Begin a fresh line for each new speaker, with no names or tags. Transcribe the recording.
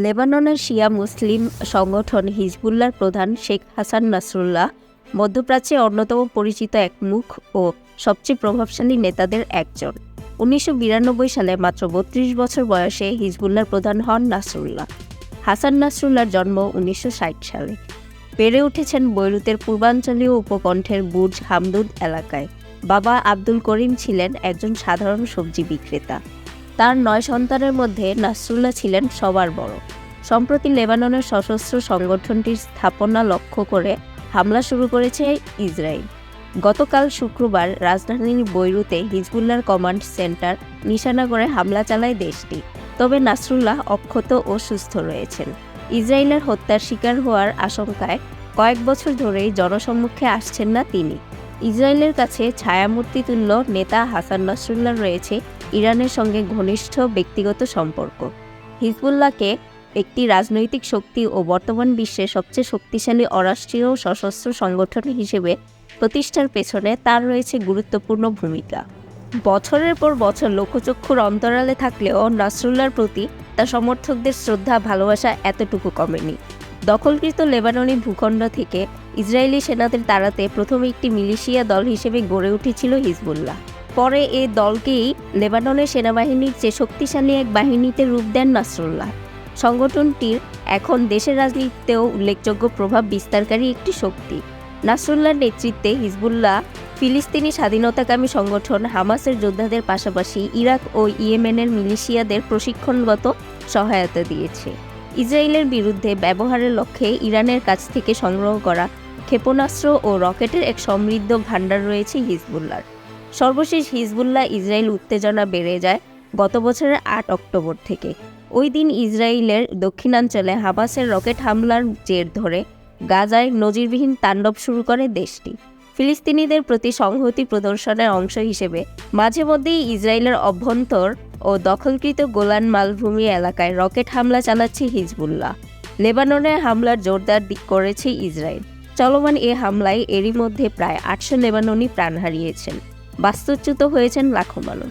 লেবাননের শিয়া মুসলিম সংগঠন হিজবুল্লাহর প্রধান শেখ হাসান নাসরুল্লাহ মধ্যপ্রাচ্যে অন্যতম পরিচিত এক মুখ ও সবচেয়ে প্রভাবশালী নেতাদের একজন। ১৯৯২ সালে মাত্র ৩২ বছর বয়সে হিজবুল্লাহর প্রধান হন নাসরুল্লাহ। হাসান নাসরুল্লাহর জন্ম ১৯৬০ সালে। বেড়ে উঠেছেন বৈরুতের পূর্বাঞ্চলীয় উপকণ্ঠের বুর্জ হামদুদ এলাকায়। বাবা আব্দুল করিম ছিলেন একজন সাধারণ সবজি বিক্রেতা। তার ৯ সন্তানের মধ্যে নাসরুল্লাহ ছিলেন সবার বড়। সম্প্রতি লেবাননের সশস্ত্র সংগঠনটির স্থাপনা লক্ষ্য করে হামলা শুরু করেছে ইসরায়েল। গতকাল শুক্রবার রাজধানী বৈরুতে হিজবুল্লাহর কমান্ড সেন্টার নিশানা করে হামলা চালায় দেশটি। তবে নাসরুল্লাহ অক্ষত ও সুস্থ রয়েছেন। ইসরায়েলের হত্যার শিকার হওয়ার আশঙ্কায় কয়েক বছর ধরেই জনসম্মুখে আসছেন না তিনি। ইসরায়েলের কাছে ছায়ামূর্তিতুল্য নেতা হাসান নাসরুল্লাহ রয়েছে ইরানের সঙ্গে ঘনিষ্ঠ ব্যক্তিগত সম্পর্ক। হিজবুল্লাহকে একটি রাজনৈতিক শক্তি ও বর্তমান বিশ্বের সবচেয়ে শক্তিশালী অরাষ্ট্রীয় সশস্ত্র সংগঠন হিসেবে প্রতিষ্ঠার পেছনে তার রয়েছে গুরুত্বপূর্ণ ভূমিকা। বছরের পর বছর লোকচক্ষুর অন্তরালে থাকলেও নাসরুল্লাহর প্রতি তার সমর্থকদের শ্রদ্ধা ভালোবাসা এতটুকু কমেনি। দখলকৃত লেবাননি ভূখণ্ড থেকে ইসরায়েলি সেনাদের তাড়াতে প্রথমে একটি মিলিশিয়া দল হিসেবে গড়ে উঠেছিল হিজবুল্লাহ। পরে এ দলকেই লেবাননের সেনাবাহিনীর চেয়ে শক্তিশালী এক বাহিনীতে রূপ দেন নাসরুল্লাহ। সংগঠনটির এখন দেশের রাজনীতিতেও উল্লেখযোগ্য প্রভাব বিস্তারকারী একটি শক্তি। নাসরুল্লাহর নেতৃত্বে হিজবুল্লাহ ফিলিস্তিনি স্বাধীনতাকামী সংগঠন হামাসের যোদ্ধাদের পাশাপাশি ইরাক ও ইয়েমেনের মিলিশিয়াদের প্রশিক্ষণগত সহায়তা দিয়েছে। ইসরায়েলের বিরুদ্ধে ব্যবহারের লক্ষ্যে ইরানের কাছ থেকে সংগ্রহ করা ক্ষেপণাস্ত্র ও রকেটের এক সমৃদ্ধ ভাণ্ডার রয়েছে হিজবুল্লাহর। সর্বশেষ হিজবুল্লাহ ইসরায়েল উত্তেজনা বেড়ে যায় গত বছরের ৮ অক্টোবর থেকে। ওই দিন ইসরায়েলের দক্ষিণাঞ্চলে হামাসের রকেট হামলার জের ধরে গাজায় নজিরবিহীন তাণ্ডব শুরু করে দেশটি। ফিলিস্তিনিদের প্রতি সংহতি প্রদর্শনের অংশ হিসেবে মাঝে মধ্যেই ইসরায়েলের অভ্যন্তর ও দখলকৃত গোলান মালভূমি এলাকায় রকেট হামলা চালাচ্ছে হিজবুল্লাহ। লেবাননে হামলার জোরদার দিক করেছে ইসরায়েল। চলমান এ হামলায় এরই মধ্যে প্রায় ৮০০ লেবাননি প্রাণ হারিয়েছেন। বাস্তুচ্যুত হয়েছেন লাখো মানুষ।